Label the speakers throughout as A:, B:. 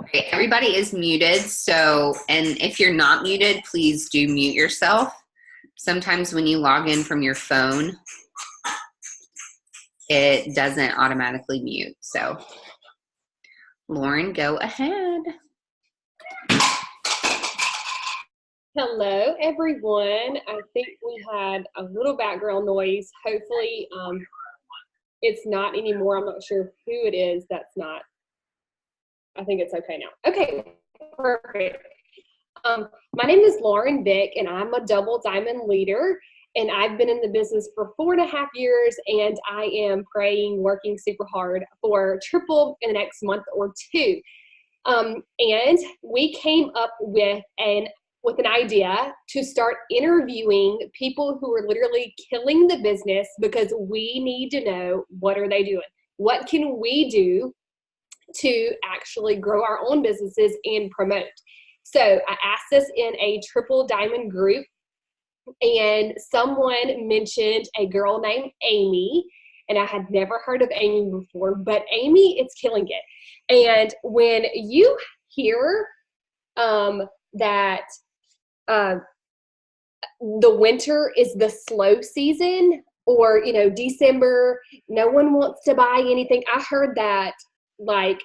A: Okay, everybody is muted. So, and if you're not muted, please do mute yourself. Sometimes when you log in from your phone, it doesn't automatically mute. So, Lauren, go ahead.
B: Hello, everyone. I think we had a little background noise. Hopefully, it's not anymore. I'm not sure who it is that's not. I think it's okay now. Okay, perfect. My name is Lauren Vick, and I'm a double diamond leader. And I've been in the business for 4.5 years, and I am praying, working super hard for triple in the next month or two. And we came up with an idea to start interviewing people who are literally killing the business, because we need to know, what are they doing? What can we do to actually grow our own businesses and promote? So I asked this in a triple diamond group, and someone mentioned a girl named Amy, and I had never heard of Amy before, but Amy is killing it. And when you hear that the winter is the slow season, or, December, no one wants to buy anything. I heard that like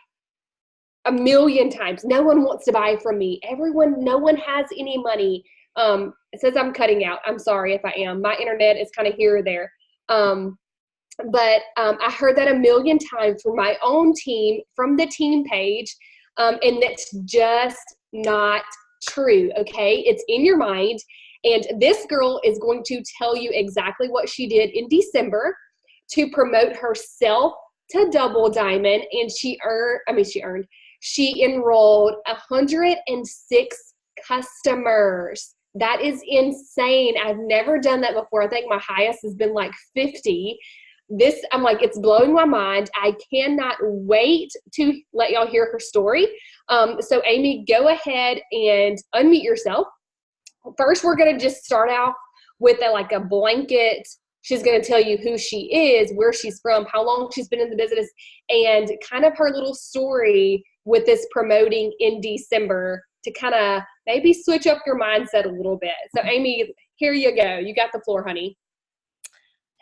B: a million times. No one wants to buy from me. No one has any money. It says I'm cutting out. I'm sorry if I am. My internet is kind of here or there. But I heard that a million times from my own team, from the team page, and that's just not true, okay? It's in your mind, and this girl is going to tell you exactly what she did in December to promote herself to double diamond, and she enrolled 106 customers. That is insane. I've never done that before. I think my highest has been like 50. I'm like, it's blowing my mind. I cannot wait to let y'all hear her story. So Amy, go ahead and unmute yourself. First, we're going to just start out with a blanket. She's going to tell you who she is, where she's from, how long she's been in the business, and kind of her little story with this promoting in December to kind of maybe switch up your mindset a little bit. So Amy, here you go. You got the floor, honey.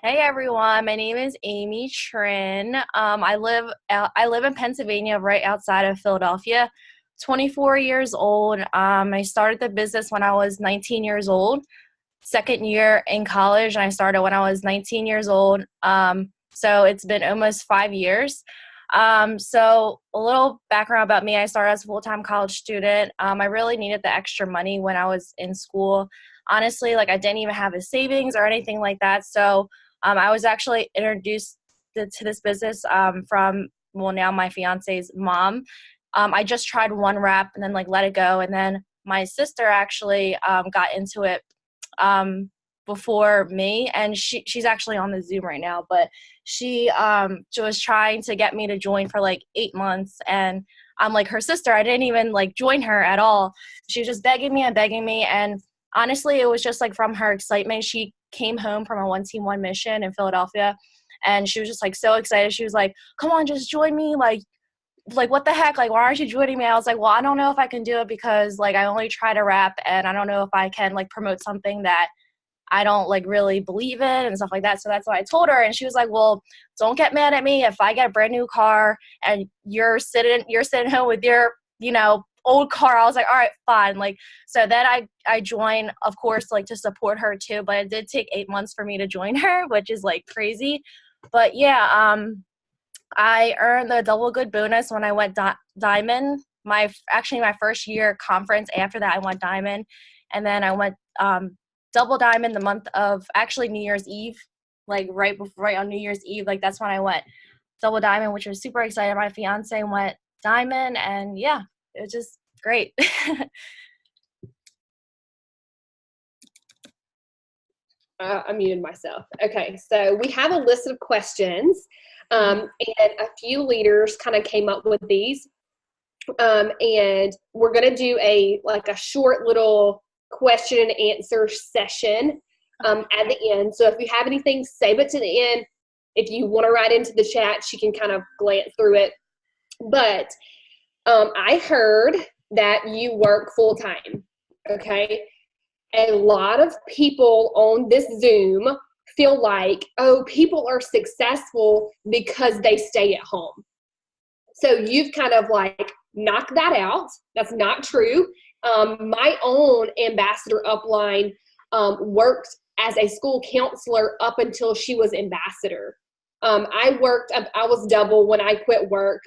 C: Hey everyone, my name is Amy Trinh. I live in Pennsylvania, right outside of Philadelphia. 24 years old. I started the business when I was 19 years old. Second year in college, and I started when I was 19 years old. So it's been almost 5 years. So a little background about me: I started as a full-time college student. I really needed the extra money when I was in school. Honestly, I didn't even have a savings or anything like that. So I was actually introduced to this business from, now my fiance's mom. I just tried one rep and then let it go. And then my sister actually got into it before me, and she's actually on the Zoom right now, but she was trying to get me to join for 8 months, and I'm like her sister. I didn't even join her at all. She was just begging me, and honestly, it was just from her excitement. She came home from a 1-team-1 mission in Philadelphia, and she was just so excited. She was like, come on, just join me. What the heck? Why aren't you joining me? I was like, well, I don't know if I can do it because I only try to rap, and I don't know if I can promote something that I don't really believe in and stuff like that. So that's what I told her. And she was like, well, don't get mad at me if I get a brand new car and you're sitting home with your, old car. I was like, all right, fine. So then I joined, of course, to support her too, but it did take 8 months for me to join her, which is crazy. But yeah, I earned the double good bonus when I went diamond. My first year conference after that, I went diamond. And then I went double diamond the month of New Year's Eve, right on New Year's Eve. That's when I went double diamond, which was super excited. My fiance went diamond, and yeah, it was just great.
B: I muted myself. Okay, so we have a list of questions, and a few leaders kind of came up with these, and we're going to do a short little question and answer session at the end. So if you have anything, save it to the end. If you want to write into the chat, she can kind of glance through it. But I heard that you work full time. Okay. A lot of people on this Zoom feel like, oh, people are successful because they stay at home. So you've kind of like knocked that out. That's not true. My own ambassador upline worked as a school counselor up until she was ambassador. I was double when I quit work.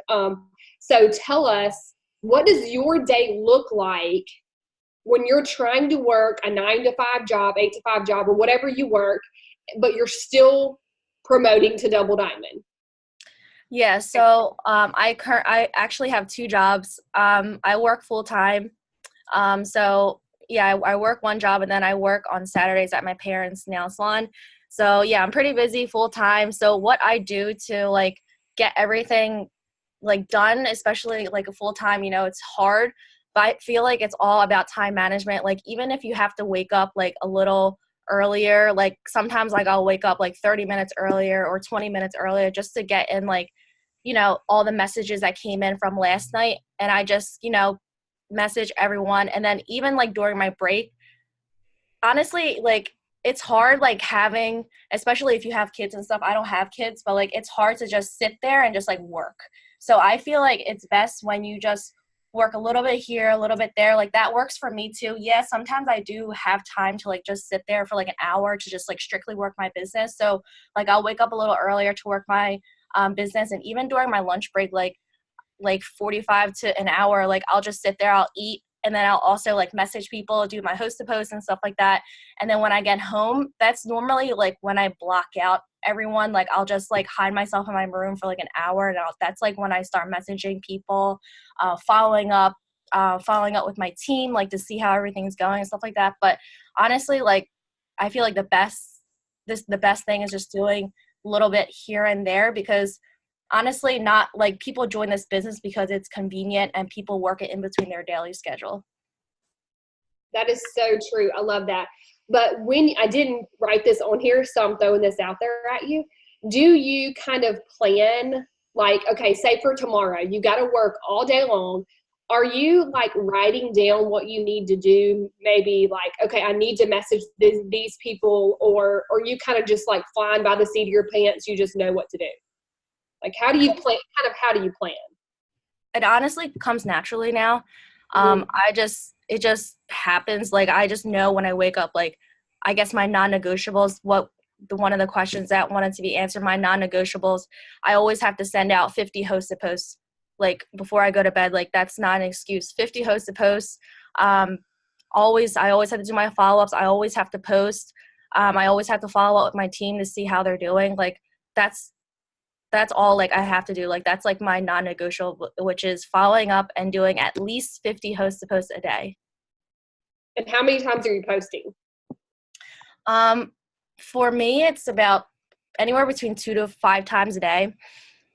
B: So tell us, what does your day look like when you're trying to work a 9-to-5 job, 8-to-5 job, or whatever you work, but you're still promoting to Double Diamond?
C: Yeah, so I actually have 2 jobs. I work full time. So yeah, I work one job and then I work on Saturdays at my parents' nail salon. So yeah, I'm pretty busy full time. So what I do to like get everything like done, especially like a full time, it's hard, but I feel like it's all about time management. Like even if you have to wake up like a little earlier, like sometimes like I'll wake up like 30 minutes earlier or 20 minutes earlier just to get in like, all the messages that came in from last night. And I just, message everyone. And then even like during my break, honestly, like it's hard like having, especially if you have kids and stuff. I don't have kids, but like it's hard to just sit there and just like work. So I feel like it's best when you just work a little bit here, a little bit there. Like that works for me too. Yeah, sometimes I do have time to like just sit there for like an hour to just like strictly work my business. So like I'll wake up a little earlier to work my business. And even during my lunch break, like 45 to an hour, like I'll just sit there, I'll eat, and then I'll also like message people, do my host to post and stuff like that. And then when I get home, that's normally like when I block out everyone. Like I'll just like hide myself in my room for like an hour, and that's like when I start messaging people, following up with my team, like to see how everything's going and stuff like that. But honestly, like I feel like the best thing is just doing a little bit here and there, because honestly, not like people join this business because it's convenient and people work it in between their daily schedule.
B: That is so true. I love that. But when I didn't write this on here, so I'm throwing this out there at you. Do you kind of plan, like, okay, say for tomorrow, you got to work all day long. Are you like writing down what you need to do? Maybe like, okay, I need to message these people, or you kind of just like flying by the seat of your pants, you just know what to do? Like, how do you plan? How do you plan?
C: It honestly comes naturally now. It just happens. Like, I just know when I wake up, like, I guess my non-negotiables, one of the questions that wanted to be answered, my non-negotiables, I always have to send out 50 hosted posts, like, before I go to bed. Like, that's not an excuse. 50 hosted posts. I always have to do my follow-ups. I always have to post. I always have to follow up with my team to see how they're doing. Like, that's all like I have to do. Like that's like my non-negotiable, which is following up and doing at least 50 host to post a day.
B: And how many times are you posting?
C: For me, it's about anywhere between 2 to 5 times a day.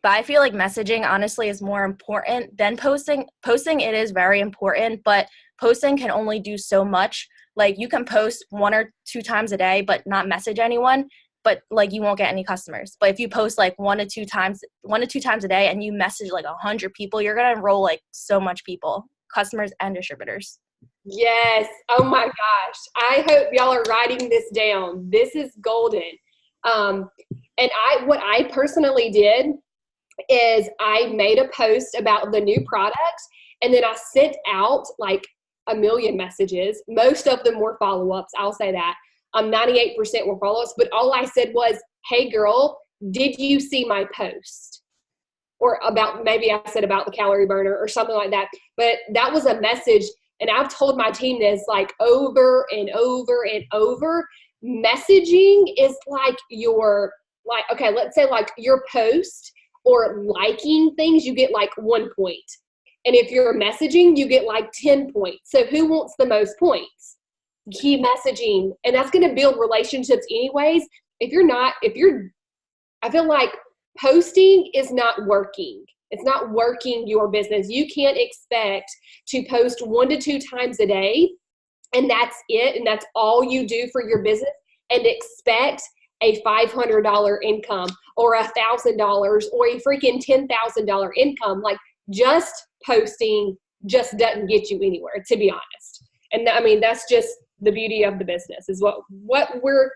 C: But I feel like messaging honestly is more important than posting. Posting, it is very important, but posting can only do so much. Like you can post 1 or 2 times a day, but not message anyone, but like you won't get any customers. But if you post like 1 to 2 times a day and you message like 100 people, you're going to enroll like so much people, customers and distributors.
B: Yes. Oh my gosh. I hope y'all are writing this down. This is golden. And what I personally did is I made a post about the new product, and then I sent out like a million messages. Most of them were follow-ups. I'll say that. 98% were follow-ups, but all I said was, hey girl, did you see my post? Or maybe I said about the calorie burner or something like that. But that was a message. And I've told my team this like over and over and over. Messaging is like okay, let's say like your post or liking things, you get like 1 point. And if you're messaging, you get like 10 points. So who wants the most points? Keep messaging. And that's going to build relationships anyways. I feel like posting is not working. It's not working your business. You can't expect to post 1 to 2 times a day, and that's it, and that's all you do for your business, and expect a $500 income or $1,000 or a freaking $10,000 income. Like, just posting just doesn't get you anywhere, to be honest. And I mean, that's just the beauty of the business, is what we're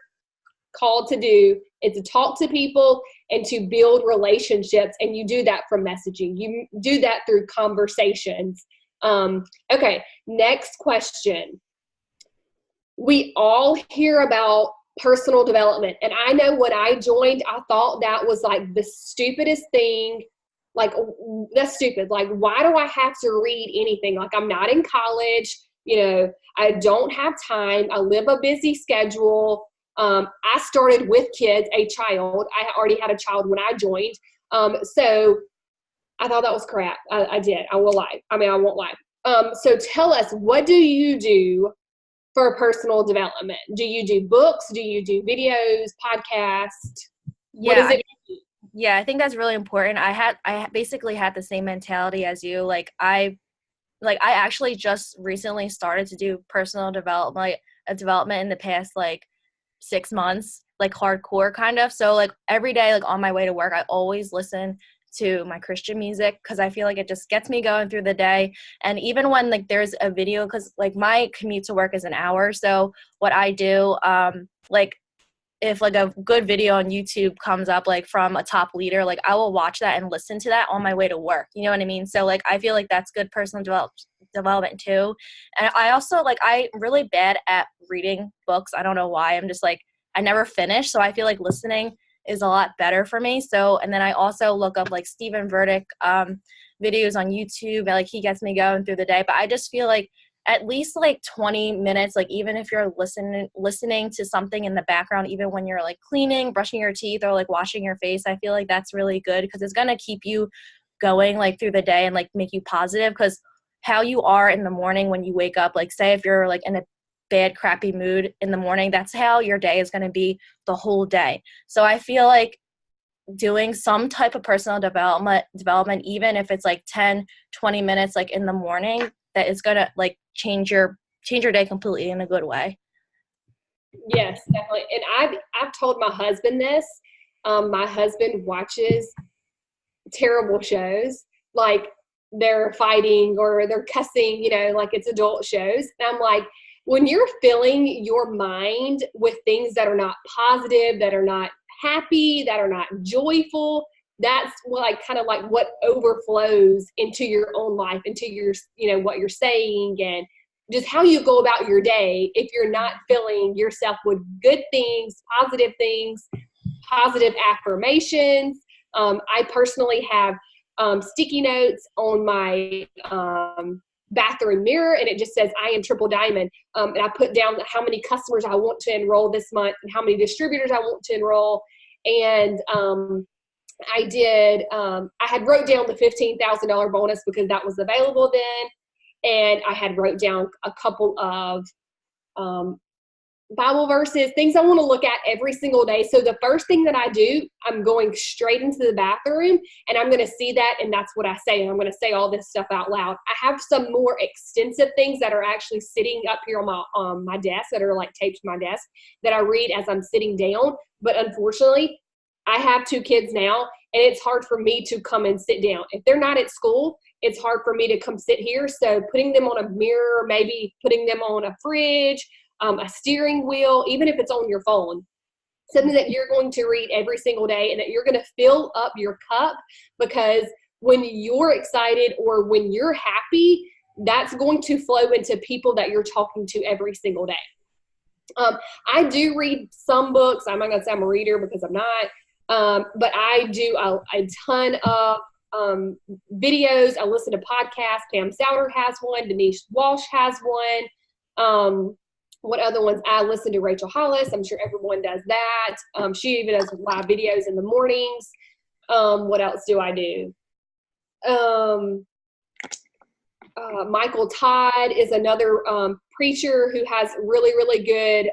B: called to do is to talk to people and to build relationships. And you do that from messaging. You do that through conversations. Okay, next question. We all hear about personal development. And I know when I joined, I thought that was like the stupidest thing. Like, that's stupid. Like, why do I have to read anything? Like, I'm not in college. You know, I don't have time. I live a busy schedule. I started with kids, a child. I already had a child when I joined. So I thought that was crap. I did. I will lie. I mean, I won't lie. So tell us, what do you do for personal development? Do you do books? Do you do videos, podcasts? What is it?
C: Yeah, I think that's really important. I basically had the same mentality as you. I actually just recently started to do personal development in the past 6 months, hardcore kind of. So every day, on my way to work, I always listen to my Christian music because I feel like it just gets me going through the day. And even when there's a video, because my commute to work is an hour, so what I do, if a good video on YouTube comes up from a top leader, I will watch that and listen to that on my way to work. You know what I mean? So I feel like that's good personal development too. And I also I'm really bad at reading books. I don't know why. I'm just I never finish. So I feel like listening is a lot better for me. So, and then I also look up Stephen Verdick videos on YouTube. He gets me going through the day. But I just feel at least 20 minutes, even if you're listening to something in the background, even when you're cleaning, brushing your teeth, or washing your face, I feel like that's really good because it's going to keep you going through the day and make you positive. Because how you are in the morning when you wake up, say if you're in a bad, crappy mood in the morning, that's how your day is going to be the whole day. So I feel doing some type of personal development, even if it's 10, 20 minutes in the morning, that is going to change your day completely in a good way.
B: Yes, definitely. And I've told my husband this. My husband watches terrible shows, they're fighting or they're cussing, it's adult shows. And I'm when you're filling your mind with things that are not positive, that are not happy, that are not joyful, that's what overflows into your own life, into your, what you're saying and just how you go about your day. If you're not filling yourself with good things, positive affirmations. I personally have sticky notes on my bathroom mirror, and it just says, I am triple diamond. And I put down how many customers I want to enroll this month and how many distributors I want to enroll. And I had wrote down the $15,000 bonus because that was available then. And I had wrote down a couple of Bible verses, things I want to look at every single day. So the first thing that I do, I'm going straight into the bathroom and I'm going to see that. And that's what I say. And I'm going to say all this stuff out loud. I have some more extensive things that are actually sitting up here on my desk that are taped to my desk that I read as I'm sitting down. But unfortunately, I have 2 kids now and it's hard for me to come and sit down. If they're not at school, it's hard for me to come sit here. So putting them on a mirror, maybe putting them on a fridge, a steering wheel, even if it's on your phone, something that you're going to read every single day and that you're going to fill up your cup, because when you're excited or when you're happy, that's going to flow into people that you're talking to every single day. I do read some books. I'm not going to say I'm a reader because I'm not, but I do a ton of videos. I listen to podcasts. Pam Souter has one. Denise Walsh has one. What other ones? I listen to Rachel Hollis. I'm sure everyone does that. She even does live videos in the mornings. What else do I do? Michael Todd is another preacher who has really, really good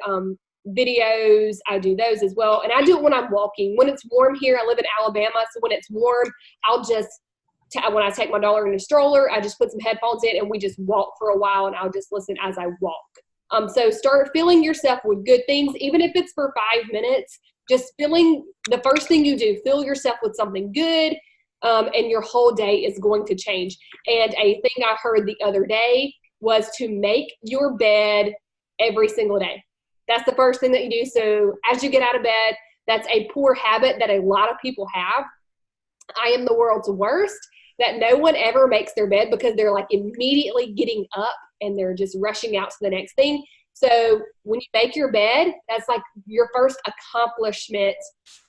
B: videos. I do those as well. And I do it when I'm walking. When it's warm here, I live in Alabama, so when it's warm, I'll just, when I take my daughter in a stroller, I just put some headphones in and we just walk for a while and I'll just listen as I walk. So start filling yourself with good things, even if it's for 5 minutes, just the first thing you do, fill yourself with something good. and your whole day is going to change. And a thing I heard the other day was to make your bed every single day. That's the first thing that you do. So as you get out of bed, that's a poor habit that a lot of people have. I am the world's worst, that no one ever makes their bed because they're like immediately getting up and they're just rushing out to the next thing. So when you make your bed, that's like your first accomplishment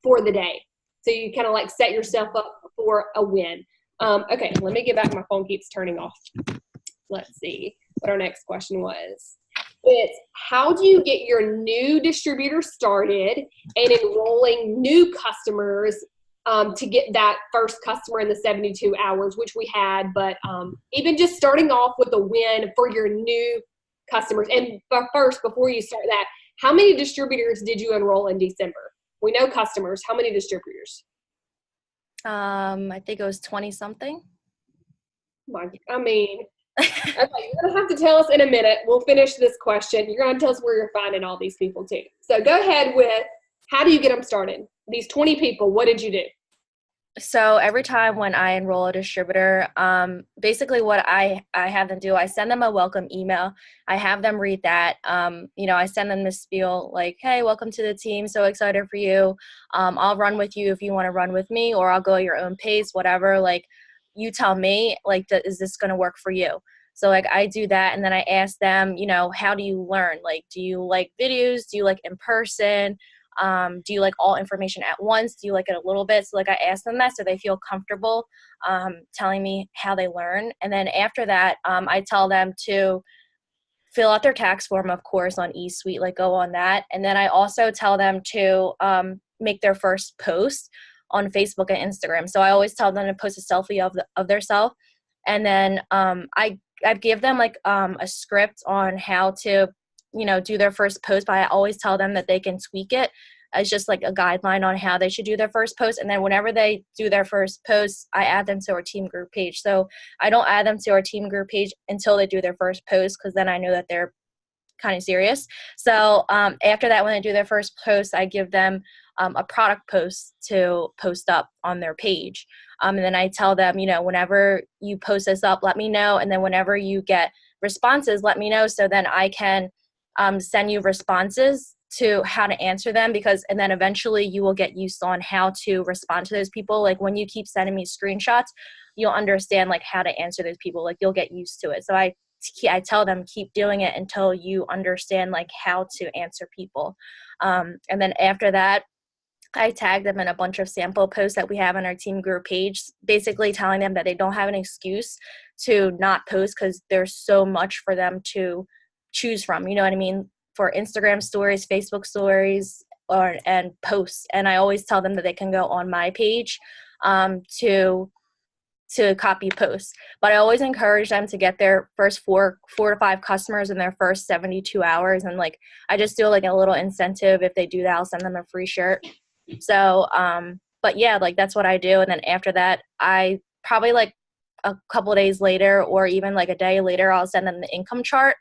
B: for the day. So you kind of like set yourself up for a win. Okay, let me get back. My phone keeps turning off. Let's see what our next question was. It's how do you get your new distributor started and enrolling new customers to get that first customer in the 72 hours, which we had, but even just starting off with a win for your new customers. And first, before you start that, how many distributors did you enroll in December? We know customers. How many distributors?
C: I think it was 20 something.
B: I mean, okay, you're going to have to tell us in a minute. We'll finish this question. You're going to tell us where you're finding all these people too. So go ahead with, how do you get them started? These 20 people, what did you do?
C: So every time when I enroll a distributor, basically what I have them do, I send them a welcome email. I have them read that. I send them this spiel like, hey, welcome to the team. So excited for you. I'll run with you if you want to run with me, or I'll go at your own pace, whatever. Like, you tell me, like, is this going to work for you? So like I do that, and then I ask them, how do you learn? Like, do you like videos? Do you like in person? Do you like all information at once? Do you like it a little bit? So like I ask them that so they feel comfortable telling me how they learn. And then after that, I tell them to fill out their tax form, of course, on eSuite, like go on that. And then I also tell them to make their first post on Facebook and Instagram. So I always tell them to post a selfie of their self. And then I give them like a script on how to do their first post, but I always tell them that they can tweak it as just like a guideline on how they should do their first post. And then whenever they do their first post, I add them to our team group page. So I don't add them to our team group page until they do their first post, because then I know that they're kind of serious. So after that, when they do their first post, I give them a product post to post up on their page. And then I tell them, whenever you post this up, let me know. And then whenever you get responses, let me know, so then I can send you responses to how to answer them, and then eventually you will get used on how to respond to those people. Like when you keep sending me screenshots, you'll understand like how to answer those people. Like you'll get used to it. So I tell them, keep doing it until you understand like how to answer people. And then after that, I tag them in a bunch of sample posts that we have on our team group page, basically telling them that they don't have an excuse to not post, because there's so much for them to choose from, you know what I mean, for Instagram stories, Facebook stories, and posts. And I always tell them that they can go on my page to copy posts. But I always encourage them to get their first four to five customers in their first 72 hours. And like I just do like a little incentive. If they do that, I'll send them a free shirt. So but yeah, like that's what I do. And then after that, I probably like a couple of days later, or even like a day later, I'll send them the income chart.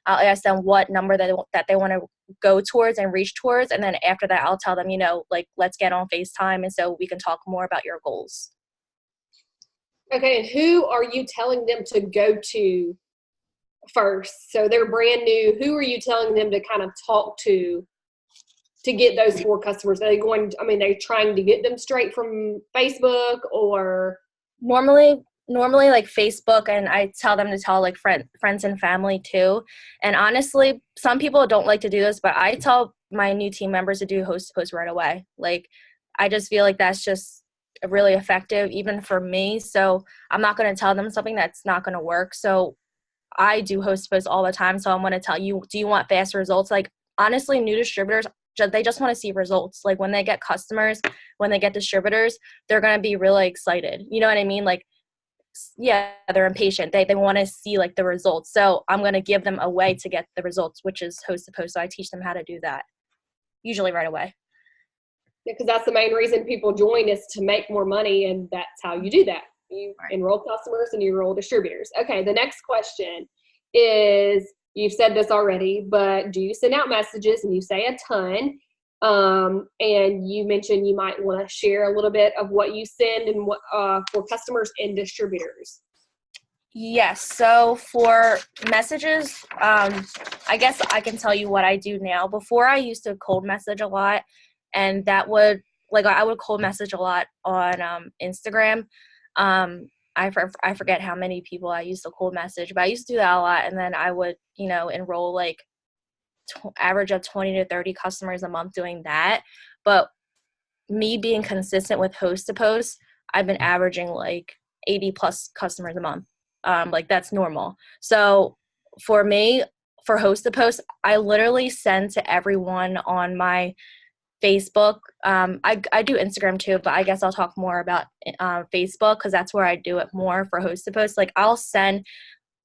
C: I'll ask them what number that they want to go towards and reach towards. And then after that, I'll tell them, like, let's get on FaceTime, and so we can talk more about your goals.
B: Okay, and who are you telling them to go to first? So they're brand new. Who are you telling them to kind of talk to get those 4 customers? Are they they're trying to get them straight from Facebook, or? Normally like Facebook, and I tell them to tell like friends and family too. And honestly, some people don't like to do this, but I tell my new team members to do host to post right away. Like I just feel like that's just really effective even for me. So I'm not going to tell them something that's not going to work. So I do host to post all the time. So I'm going to tell you, do you want fast results? Like honestly, new distributors, they just want to see results. Like when they get customers, when they get distributors, they're going to be really excited. You know what I mean? Like, yeah, they're impatient. They want to see like the results. So I'm going to give them a way to get the results, which is host to post. So I teach them how to do that, usually right away. Because that's the main reason people join, is to make more money, and that's how you do that. You enroll customers and you enroll distributors. Okay, the next question is, you've said this already, but do you send out messages, and you say a ton, And you mentioned you might want to share a little bit of what you send and what for customers and distributors.
C: Yes. So for messages, I guess I can tell you what I do now. Before I used to cold message a lot, and that would I would cold message a lot on Instagram. I forget how many people I used to cold message, but I used to do that a lot. And then I would, enroll like average of 20 to 30 customers a month doing that. But me being consistent with host to post, I've been averaging like 80 plus customers a month. Like that's normal. So for me, for host to post, I literally send to everyone on my Facebook. I do Instagram too, but I guess I'll talk more about Facebook because that's where I do it more for host to post. Like I'll send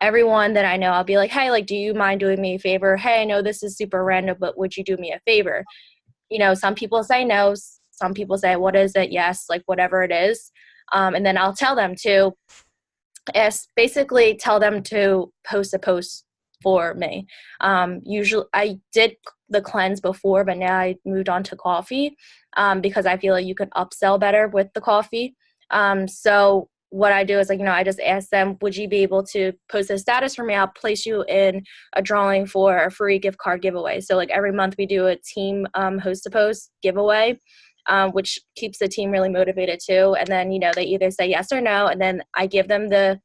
C: everyone that I know, I'll be like, hey, like, do you mind doing me a favor? Hey, I know this is super random, but would you do me a favor? Some people say no. Some people say, what is it? Yes, like whatever it is. And then I'll tell them to basically tell them to post a post for me. Usually I did the cleanse before, but now I moved on to coffee because I feel like you can upsell better with the coffee. So what I do is I just ask them, would you be able to post a status for me? I'll place you in a drawing for a free gift card giveaway. So like every month we do a team host to post giveaway, which keeps the team really motivated too. And then, they either say yes or no. And then I give them the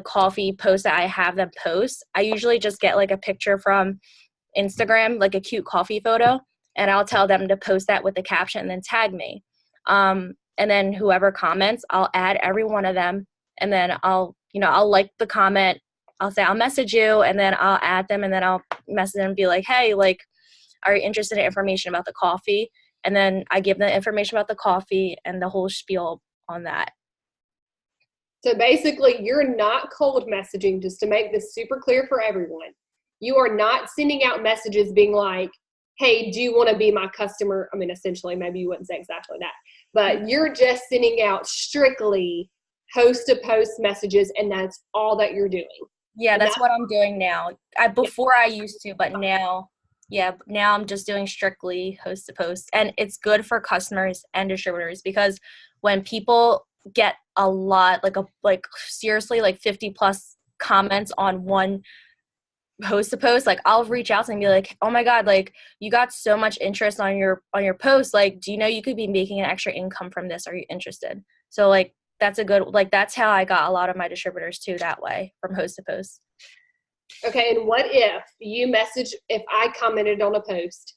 C: coffee post that I have them post. I usually just get like a picture from Instagram, like a cute coffee photo, and I'll tell them to post that with the caption and then tag me. And then whoever comments, I'll add every one of them, and then I'll like the comment. I'll say I'll message you, and then I'll add them, and then I'll message them and be like, hey, like, are you interested in information about the coffee? And then I give them information about the coffee and the whole spiel on that.
B: So basically, you're not cold messaging, just to make this super clear for everyone. You are not sending out messages being like, hey, do you want to be my customer? I mean, essentially, maybe you wouldn't say exactly that, but you're just sending out strictly host-to-post messages, and that's all that you're doing.
C: Yeah, that's what I'm doing now. Before I used to, but now I'm just doing strictly host-to-post, and it's good for customers and distributors because when people get a lot, like seriously, like 50 plus comments on one post to post, like I'll reach out to them and be like, oh my god, like you got so much interest on your post, like do you know you could be making an extra income from this? Are you interested? So like that's a good, like that's how I got a lot of my distributors too, that way, from host to post.
B: Okay, and what if if I commented on a post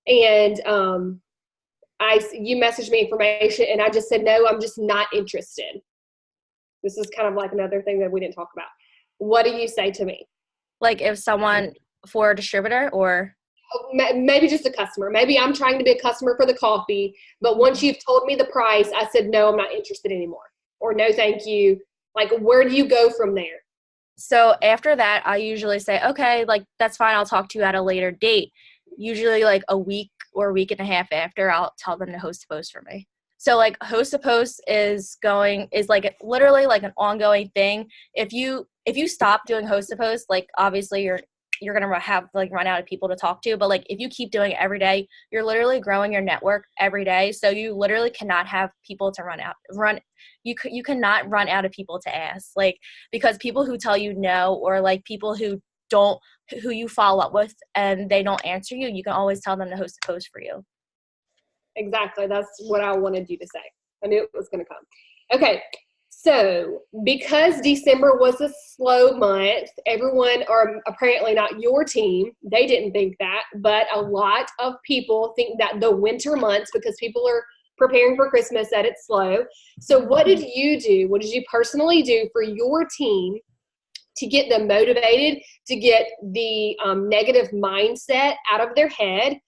B: and you messaged me information and I just said, no, I'm just not interested. This is kind of like another thing that we didn't talk about. What do you say to me?
C: Like if someone, for a distributor, or
B: maybe just a customer. Maybe I'm trying to be a customer for the coffee, but once you've told me the price, I said, no, I'm not interested anymore. Or no, thank you. Like, where do you go from there?
C: So after that, I usually say, okay, like that's fine. I'll talk to you at a later date. Usually like a week or a week and a half after, I'll tell them to host a post for me. So like host to post is like literally like an ongoing thing. If you stop doing host to post, like obviously you're going to have like run out of people to talk to. But like if you keep doing it every day, you're literally growing your network every day. So you literally cannot have people to you cannot run out of people to ask, like, because people who tell you no, or like people who you follow up with and they don't answer you, you can always tell them to host a post for you.
B: Exactly. That's what I wanted you to say. I knew it was going to come. Okay. So because December was a slow month, everyone, or apparently not your team, they didn't think that, but a lot of people think that the winter months, because people are preparing for Christmas, that it's slow. So what did you do? What did you personally do for your team to get them motivated, to get the negative mindset out of their head?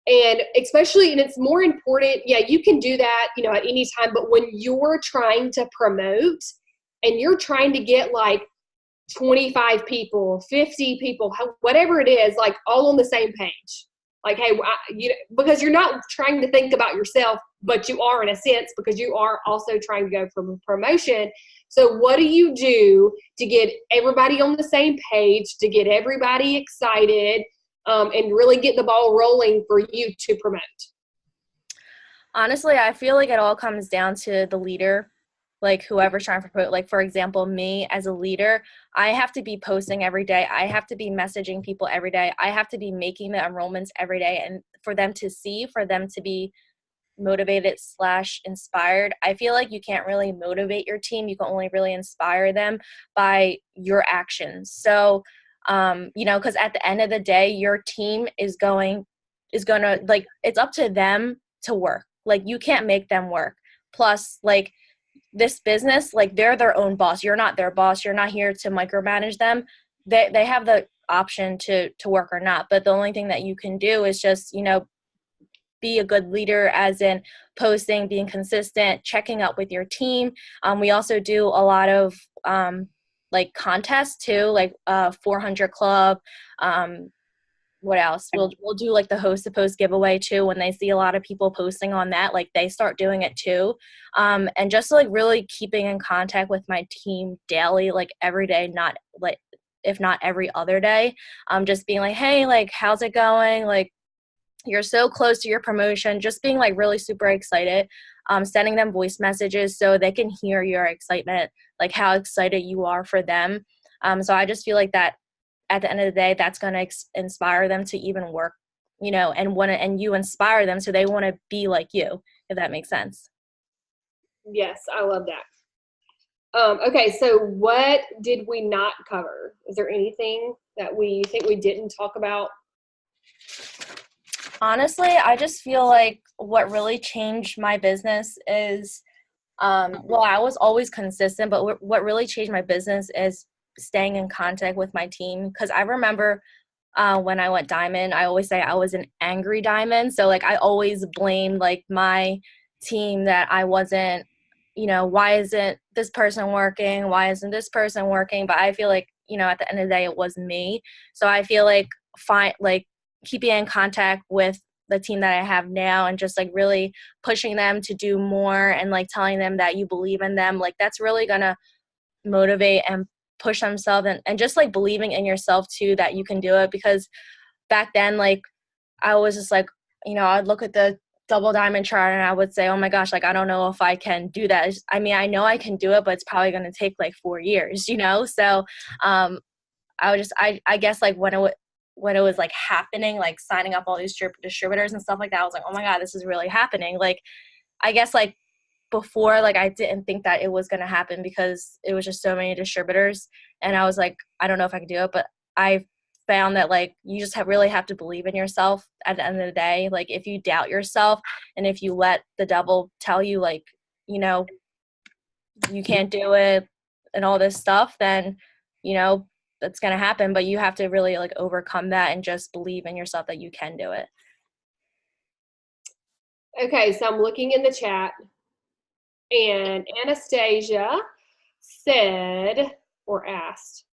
B: And especially, and it's more important, you can do that, at any time, but when you're trying to promote and you're trying to get like 25 people, 50 people, whatever it is, like all on the same page. Like, hey, because you're not trying to think about yourself, but you are in a sense, because you are also trying to go for promotion. So what do you do to get everybody on the same page, to get everybody excited? and really get the ball rolling for you to promote?
C: Honestly, I feel like it all comes down to the leader, like whoever's trying to promote. Like, for example, me as a leader, I have to be posting every day. I have to be messaging people every day. I have to be making the enrollments every day. And for them to see, for them to be motivated / inspired. I feel like you can't really motivate your team. You can only really inspire them by your actions. So, because at the end of the day, your team is gonna like, it's up to them to work. Like, you can't make them work. Plus, like, this business, like, they're their own boss. You're not their boss. You're not here to micromanage them. They have the option to work or not. But the only thing that you can do is just, be a good leader, as in posting, being consistent, checking up with your team. We also do a lot of like contests too, like 400 Club. What else? We'll do like the host to post giveaway too. When they see a lot of people posting on that, like, they start doing it too. And just like really keeping in contact with my team daily, like every day, not like, if not every other day. Just being like, hey, like, how's it going? Like, you're so close to your promotion, just being like really super excited, sending them voice messages so they can hear your excitement, like how excited you are for them. So I just feel like that at the end of the day, that's going to inspire them to even work, and you inspire them so they want to be like you, if that makes sense.
B: Yes, I love that. Okay, so what did we not cover? Is there anything that we think we didn't talk about?
C: Honestly, I just feel like what really changed my business is, I was always consistent, but what really changed my business is staying in contact with my team. Because I remember when I went diamond, I always say I was an angry diamond. So, like, I always blamed, like, my team that I wasn't, why isn't this person working? Why isn't this person working? But I feel like, at the end of the day, it was me. So I feel like keeping in contact with the team that I have now and just like really pushing them to do more and like telling them that you believe in them, like, that's really gonna motivate and push themselves, and just like believing in yourself too, that you can do it. Because back then, like, I was just like, I'd look at the double diamond chart and I would say, oh my gosh, like, I don't know if I can do that. I mean, I know I can do it, but it's probably going to take like 4 years, so I guess like when it was like happening, like signing up all these distributors and stuff like that, I was like, oh my God, this is really happening. Like, I guess like before, like, I didn't think that it was going to happen because it was just so many distributors. And I was like, I don't know if I can do it, but I found that, like, you just really have to believe in yourself at the end of the day. Like, if you doubt yourself and if you let the devil tell you, like, you can't do it and all this stuff, then, that's going to happen. But you have to really like overcome that and just believe in yourself that you can do it.
B: Okay, so I'm looking in the chat, and Anastasia said or asked,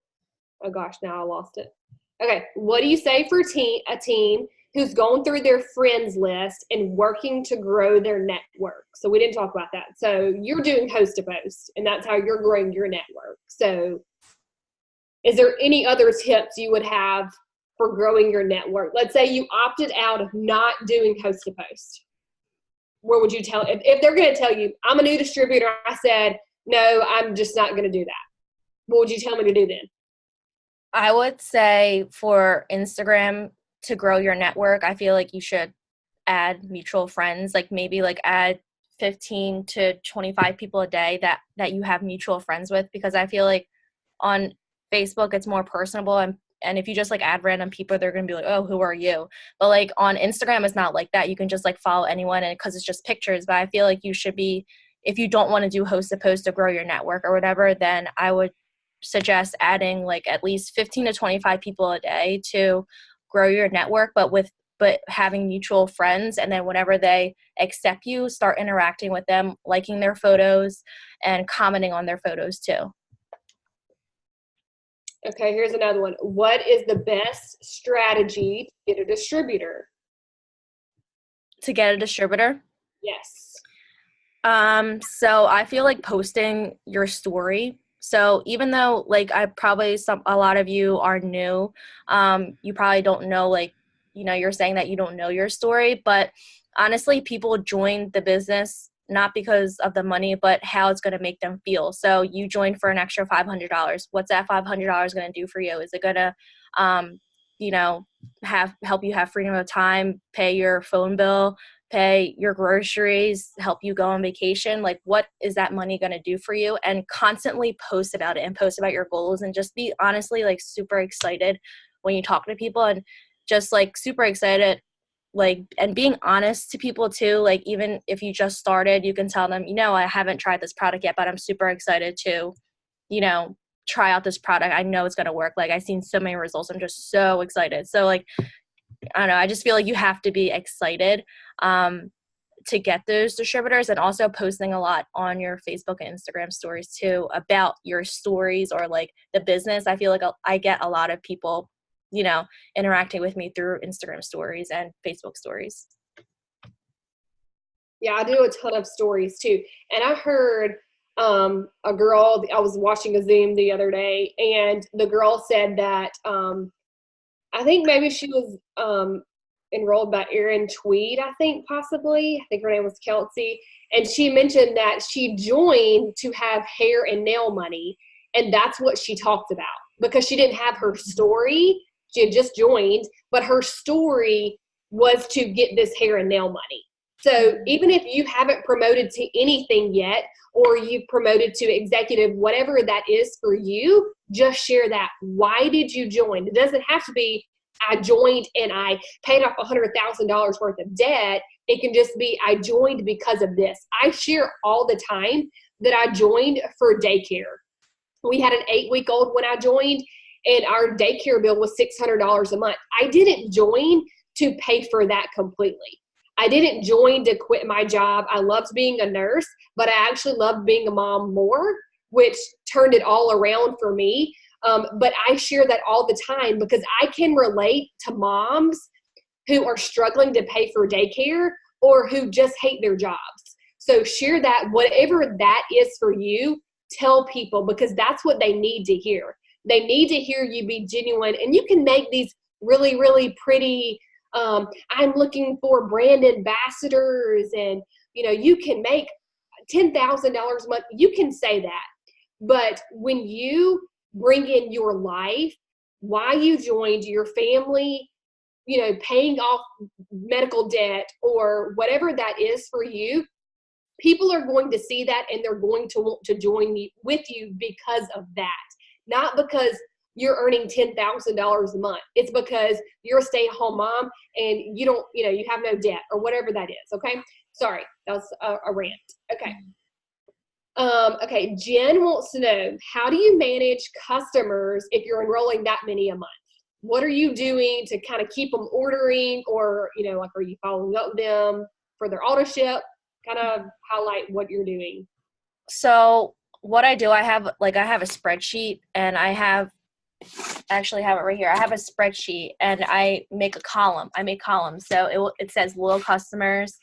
B: oh gosh, now I lost it. Okay, what do you say for a team who's going through their friends list and working to grow their network? So we didn't talk about that. So you're doing host to post, and that's how you're growing your network. So is there any other tips you would have for growing your network? Let's say you opted out of not doing host to post. What would you tell, if they're going to tell you, I'm a new distributor, I said, no, I'm just not going to do that. What would you tell me to do then?
C: I would say for Instagram to grow your network, I feel like you should add mutual friends, like maybe like add 15 to 25 people a day that you have mutual friends with, because I feel like on Facebook it's more personable, and if you just like add random people, they're going to be like, oh, who are you? But like on Instagram, it's not like that. You can just like follow anyone, and because it's just pictures. But I feel like you should be, if you don't want to do host to post to grow your network or whatever, then I would suggest adding like at least 15 to 25 people a day to grow your network, but having mutual friends. And then whenever they accept you, start interacting with them, liking their photos and commenting on their photos too.
B: Okay, here's another one. What is the best strategy to get a distributor?
C: To get a distributor?
B: Yes.
C: So I feel like posting your story. So even though like a lot of you are new, you probably don't know like you're saying that you don't know your story, but honestly, people join the business not because of the money, but how it's going to make them feel. So you join for an extra $500. What's that $500 going to do for you? Is it going to, help you have freedom of time, pay your phone bill, pay your groceries, help you go on vacation? Like, what is that money going to do for you? And constantly post about it and post about your goals, and just be honestly like super excited when you talk to people, and just like super excited, like, and being honest to people too. Like, even if you just started, you can tell them, I haven't tried this product yet, but I'm super excited to, try out this product. I know it's going to work. Like, I've seen so many results. I'm just so excited. So like, I don't know. I just feel like you have to be excited to get those distributors, and also posting a lot on your Facebook and Instagram stories too about your stories or like the business. I feel like I get a lot of people, interacting with me through Instagram stories and Facebook stories.
B: Yeah, I do a ton of stories too. And I heard a girl, I was watching a Zoom the other day, and the girl said that I think maybe she was enrolled by Erin Tweed, I think possibly. I think her name was Kelsey. And she mentioned that she joined to have hair and nail money. And that's what she talked about, because she didn't have her story. She had just joined, but her story was to get this hair and nail money. So even if you haven't promoted to anything yet, or you've promoted to executive, whatever that is for you, just share that. Why did you join? It doesn't have to be, I joined and I paid off $100,000 worth of debt. It can just be, I joined because of this. I share all the time that I joined for daycare. We had an 8-week-old when I joined, and our daycare bill was $600 a month. I didn't join to pay for that completely. I didn't join to quit my job. I loved being a nurse, but I actually loved being a mom more, which turned it all around for me. But I share that all the time because I can relate to moms who are struggling to pay for daycare or who just hate their jobs. So share that, whatever that is for you, tell people, because that's what they need to hear. They need to hear you be genuine, and you can make these really, really pretty, I'm looking for brand ambassadors, and you can make $10,000 a month. You can say that. But when you bring in your life, why you joined, your family, paying off medical debt or whatever that is for you, people are going to see that, and they're going to want to join with you because of that. Not because you're earning $10,000 a month. It's because you're a stay-at-home mom and you don't, you have no debt or whatever that is. Okay. Sorry. That was a rant. Okay. Okay. Jen wants to know, how do you manage customers if you're enrolling that many a month? What are you doing to kind of keep them ordering, or, like, are you following up with them for their auto ship? Kind of highlight what you're doing.
C: So what I do, I have a spreadsheet, and I actually have it right here. I have a spreadsheet, and I make a column. I make columns. So it says loyal customers,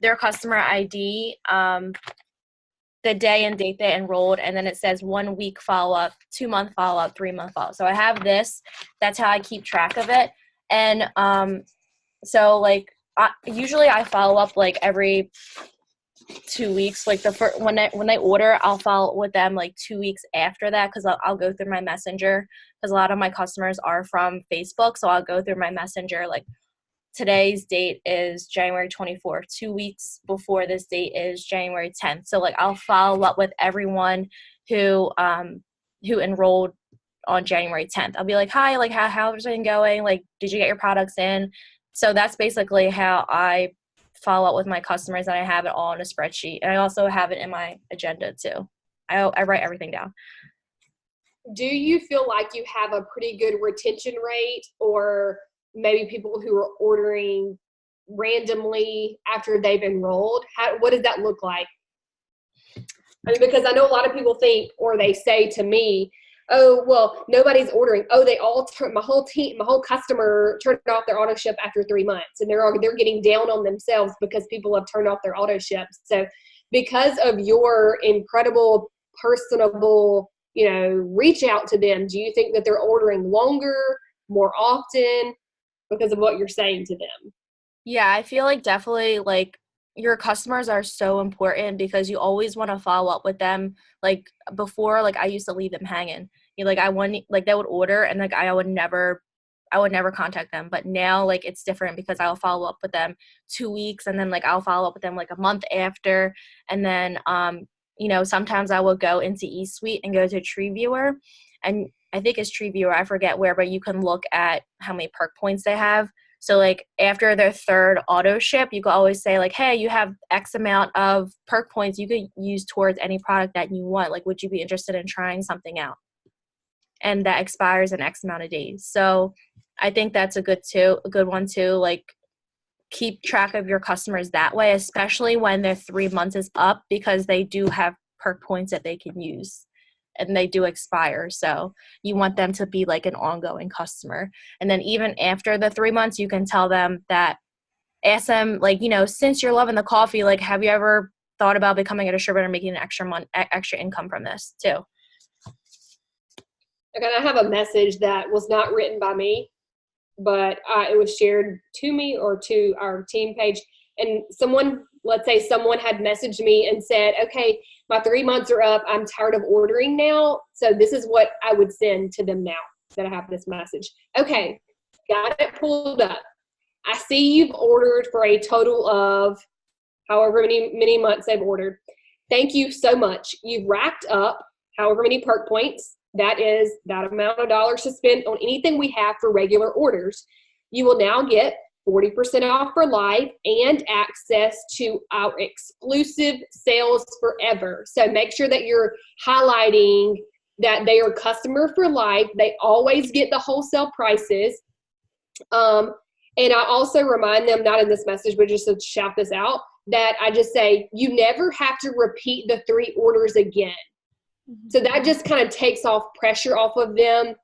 C: their customer ID, the day and date they enrolled, and then it says 1 week follow-up, 2-month follow-up, 3-month follow-up. So I have this. That's how I keep track of it. And so like usually I follow up like every 2 weeks. Like when they order, I'll follow with them like 2 weeks after that, because I'll go through my messenger, because a lot of my customers are from Facebook. So I'll go through my messenger, like today's date is January 24th. 2 weeks before this date is January 10th. So like I'll follow up with everyone who enrolled on January 10th. I'll be like, hi, like how's it going? Like, did you get your products in? So that's basically how I follow up with my customers, and I have it all in a spreadsheet. And I also have it in my agenda too. I write everything down.
B: Do you feel like you have a pretty good retention rate, or maybe people who are ordering randomly after they've enrolled? What does that look like? I mean, because I know a lot of people think, or they say to me, oh, well, nobody's ordering. Oh, they all my whole customer turned off their auto ship after 3 months, and they're getting down on themselves because people have turned off their auto ships. So because of your incredible personable, reach out to them, do you think that they're ordering longer, more often? because of what you're saying to them.
C: Yeah, I feel like definitely like your customers are so important because you always want to follow up with them. Like before, like I used to leave them hanging. You know, like I want like they would order and like I would never contact them. But now like it's different because I'll follow up with them 2 weeks and then like I'll follow up with them like a month after. And then you know, sometimes I will go into eSuite and go to Tree Viewer, and I think it's Tree Viewer, I forget where, but you can look at how many perk points they have. So like after their third auto ship, you can always say like, hey, you have X amount of perk points you could use towards any product that you want. Like, would you be interested in trying something out? And that expires in X amount of days. So I think that's a good one too. Like keep track of your customers that way, especially when their 3 months is up, because they do have perk points that they can use and they do expire. So you want them to be like an ongoing customer. And then even after the 3 months, you can tell them that, ask them like, you know, since you're loving the coffee, like, have you ever thought about becoming a distributor and making an extra income from this too?
B: Okay, I have a message that was not written by me, but it was shared to me or to our team page. And someone, let's say someone had messaged me and said, okay, my 3 months are up. I'm tired of ordering now. So this is what I would send to them now that I have this message. Okay, got it pulled up. I see you've ordered for a total of however many months they've ordered. Thank you so much. You've racked up however many perk points. That is that amount of dollars to spend on anything we have for regular orders. You will now get 40% off for life and access to our exclusive sales forever. So make sure that you're highlighting that they are customer for life. They always get the wholesale prices. And I also remind them, not in this message, but just to shout this out, that I just say, you never have to repeat the 3 orders again. So that just kind of takes off pressure off of them,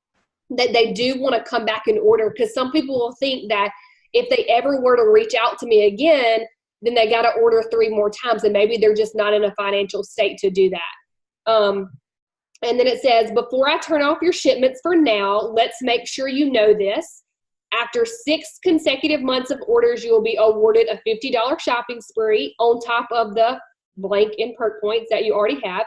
B: that they do want to come back and order, because some people will think that if they ever were to reach out to me again, then they got to order 3 more times, and maybe they're just not in a financial state to do that. And then it says, before I turn off your shipments for now, let's make sure you know this. After 6 consecutive months of orders, you will be awarded a $50 shopping spree on top of the blank in perk points that you already have.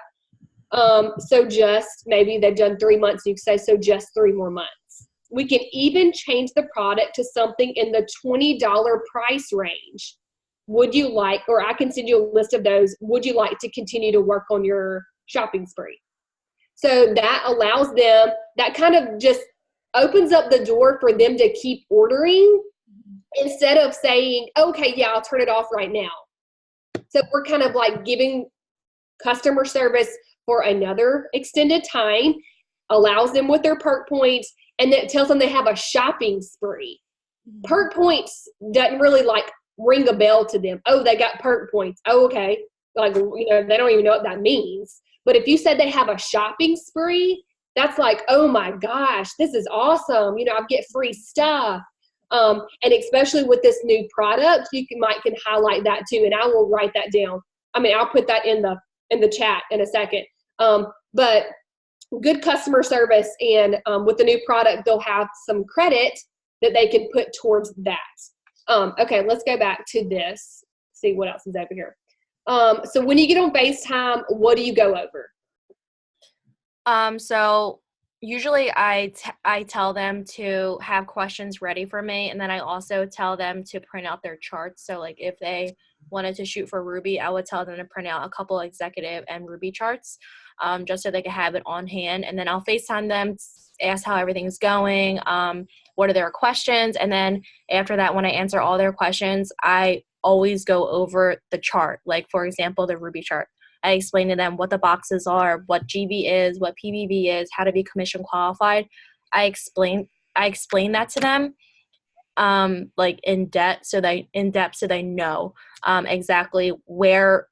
B: So just maybe they've done 3 months, you can say, so just 3 more months. We can even change the product to something in the $20 price range. Would you like, or I can send you a list of those, would you like to continue to work on your shopping spree? So that allows them, that kind of just opens up the door for them to keep ordering instead of saying, okay, yeah, I'll turn it off right now. So we're kind of like giving customer service for another extended time, allows them with their perk points, and then it tells them they have a shopping spree. Perk points doesn't really like ring a bell to them. Oh, they got perk points. Oh, okay. Like, you know, they don't even know what that means. But if you said they have a shopping spree, that's like, oh my gosh, this is awesome. You know, I get free stuff. And especially with this new product, you can highlight that too. And I will write that down. I mean, I'll put that in the chat in a second. But good customer service, and with the new product, they'll have some credit that they can put towards that. Okay, let's go back to this. See what else is over here. So when you get on FaceTime, what do you go over?
C: So usually I tell them to have questions ready for me, and then I also tell them to print out their charts. So like if they wanted to shoot for Ruby, I would tell them to print out a couple executive and Ruby charts, just so they could have it on hand. And then I'll FaceTime them, ask how everything's going, what are their questions, and then after that, when I answer all their questions, I always go over the chart. Like for example, the Ruby chart. I explain to them what the boxes are, what GB is, what PBB is, how to be commission qualified. I explain that to them, like in depth, so they know exactly where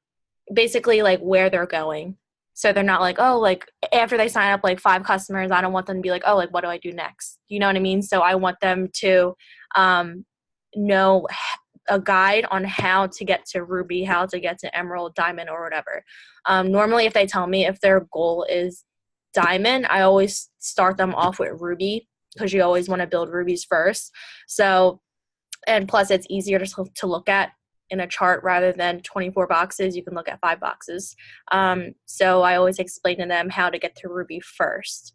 C: they're going. So they're not like, oh, like after they sign up like 5 customers, I don't want them to be like, oh, like what do I do next? You know what I mean? So I want them to know a guide on how to get to Ruby, how to get to Emerald, Diamond, or whatever. Normally, if they tell me if their goal is Diamond, I always start them off with Ruby, because you always want to build rubies first. So, and plus it's easier to look at in a chart rather than 24 boxes. You can look at 5 boxes. So I always explain to them how to get to ruby first.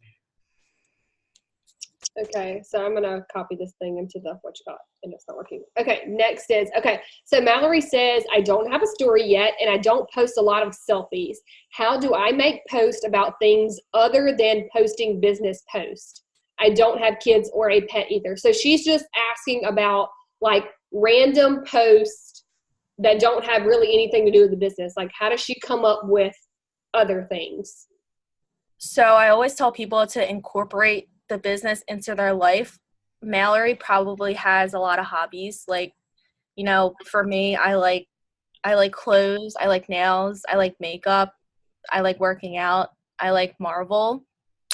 B: Okay, so I'm gonna copy this thing into the what you got, and it's not working. Okay, next is, okay, so Mallory says, I don't have a story yet, and I don't post a lot of selfies. How do I make posts about things other than posting business posts? I don't have kids or a pet either. So she's just asking about like random posts that don't have really anything to do with the business. Like, how does she come up with other things?
C: So I always tell people to incorporate the business into their life. Mallory probably has a lot of hobbies. Like, you know, for me, I like clothes, I like nails, I like makeup, I like working out, I like Marvel,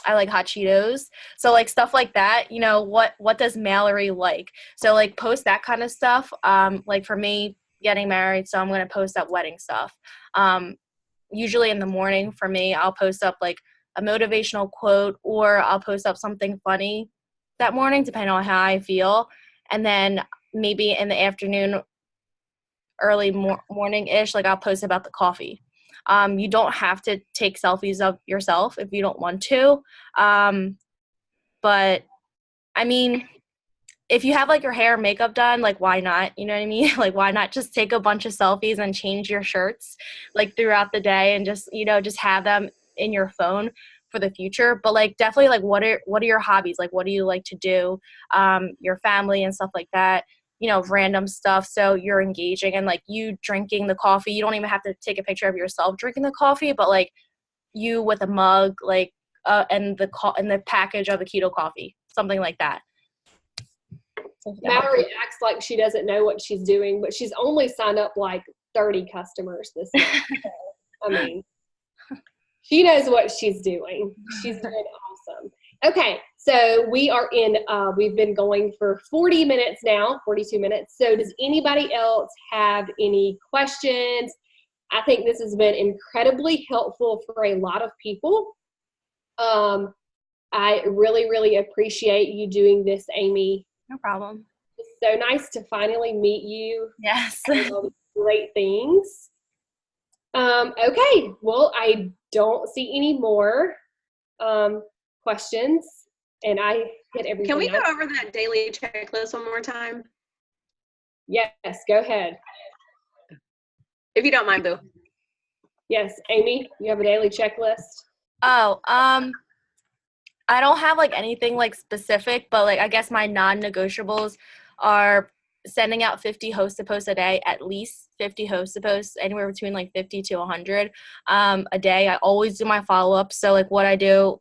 C: I like hot Cheetos. So like stuff like that, you know, what does Mallory like? So like post that kind of stuff. Like for me, getting married, so I'm gonna post up wedding stuff. Usually in the morning for me, I'll post up like a motivational quote, or I'll post up something funny that morning, depending on how I feel. And then maybe in the afternoon, early morning-ish, like I'll post about the coffee. You don't have to take selfies of yourself if you don't want to. But I mean, if you have like your hair and makeup done, like why not? You know what I mean? Like why not just take a bunch of selfies and change your shirts like throughout the day and just, you know, just have them in your phone for the future. But like definitely like what are your hobbies? Like what do you like to do? Your family and stuff like that, you know, random stuff. So you're engaging, and like you drinking the coffee, you don't even have to take a picture of yourself drinking the coffee, but like you with a mug, like and the package of the keto coffee, something like that.
B: Mallory acts like she doesn't know what she's doing, but she's only signed up like 30 customers this month. So, I mean, she knows what she's doing. She's doing awesome. Okay, so we are in, we've been going for 40 minutes now, 42 minutes. So does anybody else have any questions? I think this has been incredibly helpful for a lot of people. I really, really appreciate you doing this, Amy.
C: No problem.
B: It's so nice to finally meet you.
C: Yes.
B: All these great things. Okay, well, I don't see any more questions, and I hit everything.
D: Can we go over that daily checklist one more time?
B: Yes, go ahead.
D: If you don't mind, Boo.
B: Yes, Amy, you have a daily checklist?
C: Oh, I don't have like anything like specific, but like I guess my non-negotiables are sending out 50 host to posts a day, at least 50 host to posts, anywhere between like 50 to 100 a day. I always do my follow-up. So like what I do,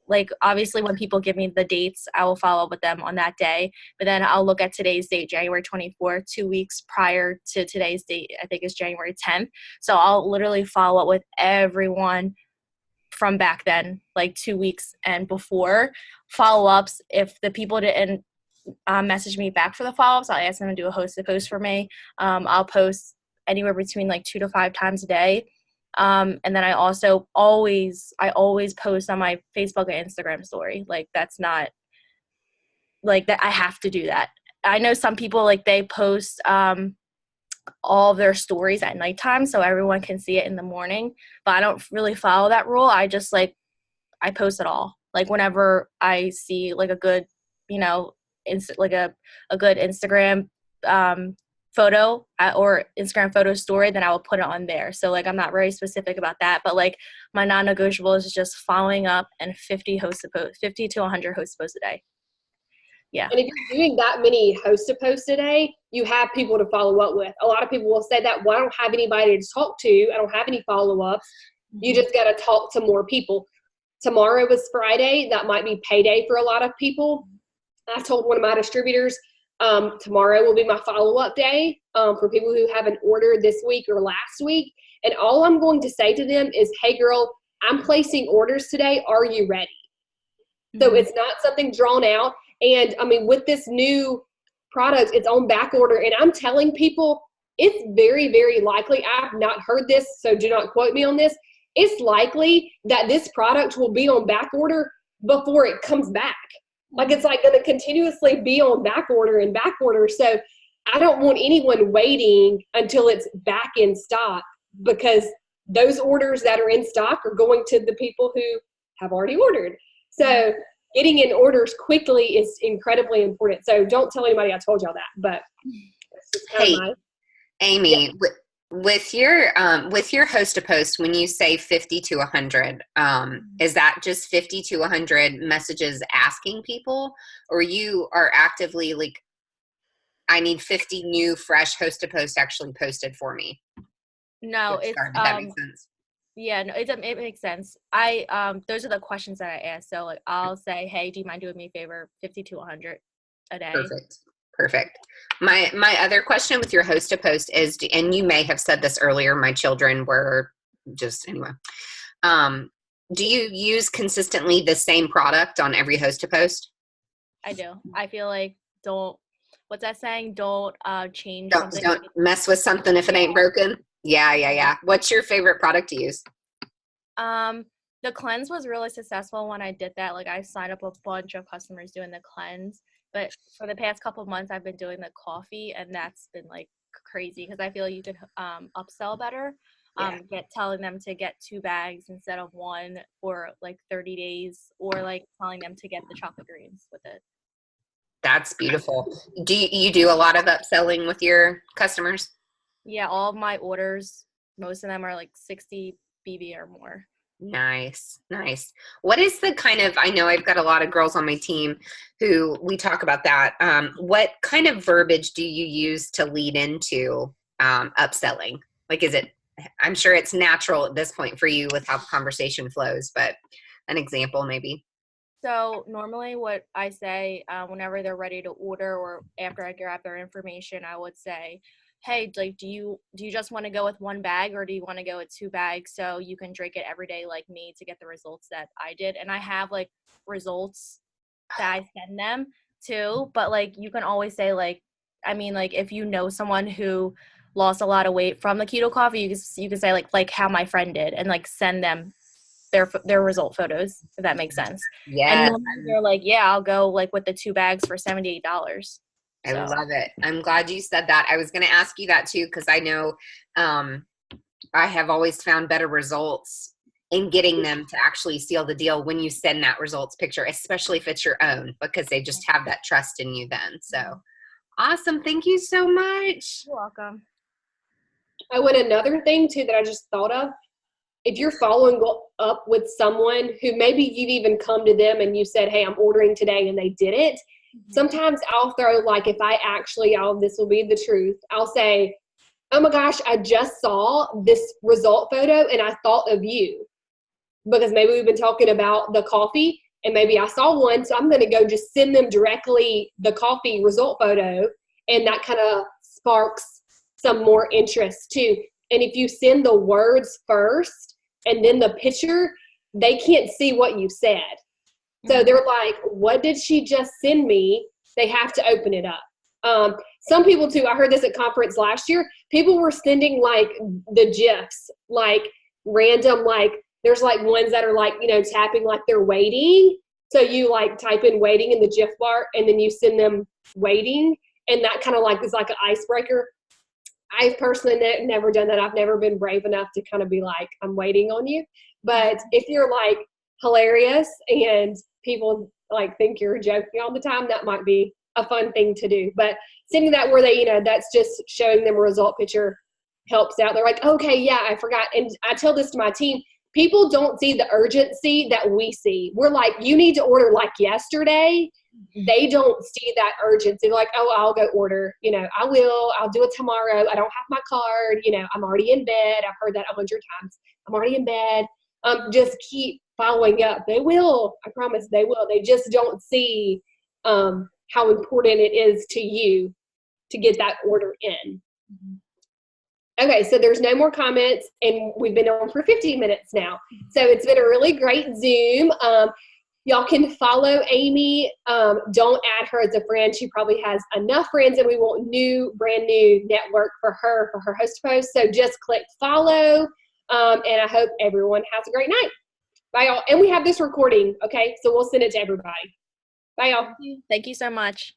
C: like obviously when people give me the dates, I will follow up with them on that day. But then I'll look at today's date, January 24th, 2 weeks prior to today's date, I think is January 10th. So I'll literally follow up with everyone from back then, like 2 weeks and before. Follow-ups, if the people didn't message me back for the follow-ups, I'll ask them to do a host to post for me. I'll post anywhere between like 2 to 5 times a day. And then I also always post on my Facebook and Instagram story. Like that's not like that. I have to do that. I know some people like they post all of their stories at nighttime so everyone can see it in the morning, but I don't really follow that rule. I just like I post it all. Like whenever I see like a good, you know, like a good Instagram photo or Instagram photo story, then I will put it on there. So like I'm not very specific about that, but like my non-negotiable is just following up and 50 to 100 host posts a day. Yeah.
B: And if you're doing that many host to post a day, you have people to follow up with. A lot of people will say that, well, I don't have anybody to talk to. I don't have any follow-ups. You just got to talk to more people. Tomorrow is Friday. That might be payday for a lot of people. I told one of my distributors, tomorrow will be my follow-up day for people who have an order this week or last week. And all I'm going to say to them is, hey, girl, I'm placing orders today. Are you ready? So it's not something drawn out. And, I mean, with this new product, it's on back order. And I'm telling people it's very, very likely, I've not heard this, so do not quote me on this, it's likely that this product will be on back order before it comes back. Like it's like going to continuously be on back order and back order. So I don't want anyone waiting until it's back in stock, because those orders that are in stock are going to the people who have already ordered. So getting in orders quickly is incredibly important. So don't tell anybody I told y'all that, but that's just kind of my.
A: Amy,
B: Yeah.
A: with your host to post, when you say 50 to 100, is that just 50 to 100 messages asking people, or you are actively like, I need 50 new fresh host to post actually posted for me?
C: No, it's
A: Sorry, but that makes sense.
C: Yeah, no, it makes sense. Those are the questions that I ask. So like I'll say, hey, do you mind doing me a favor? 50 to 100 a day.
A: Perfect. My other question with your host to post is, and you may have said this earlier, my children were just, anyway. Do you use consistently the same product on every host to post?
C: I do. I feel like what's that saying? Don't change
A: Don't
C: something.
A: don't mess with something if it ain't broken. Yeah. What's your favorite product to use?
C: The cleanse was really successful when I did that. Like I signed up a bunch of customers doing the cleanse, but for the past couple of months I've been doing the coffee, and that's been like crazy because I feel like you could upsell better. Telling them to get 2 bags instead of 1 for like 30 days, or like telling them to get the chocolate greens with it.
A: That's beautiful. Do you do a lot of upselling with your customers?
C: Yeah, all of my orders, most of them are like 60 BB or more.
A: Nice. What is the kind of, I know I've got a lot of girls on my team who we talk about that. What kind of verbiage do you use to lead into upselling? Like, I'm sure it's natural at this point for you with how the conversation flows, but an example maybe.
C: So normally what I say whenever they're ready to order, or after I grab their information, I would say, hey, like, do you just want to go with 1 bag, or do you want to go with 2 bags so you can drink it every day like me to get the results that I did? And I have like results that I send them too, but like you can always say like, I mean, like if you know someone who lost a lot of weight from the keto coffee, you can say like how my friend did, and like send them their result photos, if that makes sense. And
A: Yes.
C: normally they're like, yeah, I'll go like with the 2 bags for $78.
A: I love it. I'm glad you said that. I was going to ask you that too, because I know I have always found better results in getting them to actually seal the deal when you send that results picture, especially if it's your own, because they just have that trust in you then. So awesome. Thank you so much.
C: You're welcome.
B: Oh, and another thing too that I just thought of, if you're following up with someone who maybe you've even come to them and you said, hey, I'm ordering today, and they did it. Sometimes I'll throw, like, if I actually, this will be the truth, I'll say, oh my gosh, I just saw this result photo and I thought of you, because maybe we've been talking about the coffee and maybe I saw one. So I'm going to go just send them directly the coffee result photo, and that kind of sparks some more interest too. And if you send the words first and then the picture, they can't see what you said. So they're like, what did she just send me? They have to open it up. Some people too, I heard this at conference last year, people were sending like the GIFs, like random, like there's like ones that are like, tapping like they're waiting. So you like type in waiting in the GIF bar and then you send them waiting. And that kind of like is like an icebreaker. I've personally never done that. I've never been brave enough to kind of be like, I'm waiting on you. But if you're like hilarious and people like think you're joking all the time, that might be a fun thing to do. But sending that where they, that's just showing them a result picture helps out. They're like, okay, yeah, I forgot. And I tell this to my team, people don't see the urgency that we see. We're like, you need to order like yesterday. They don't see that urgency. They're like, oh, I'll go order. I'll do it tomorrow. I don't have my card. I'm already in bed. I've heard that 100 times. I'm already in bed. Just keep following up. They will. I promise they will. They just don't see how important it is to you to get that order in. Okay, so there's no more comments, and we've been on for 15 minutes now. So it's been a really great Zoom. Y'all can follow Amy. Don't add her as a friend. She probably has enough friends, and we want brand new network for her host post. So just click follow, and I hope everyone has a great night. Bye, y'all. And we have this recording, okay? So we'll send it to everybody. Bye, y'all.
C: Thank you so much.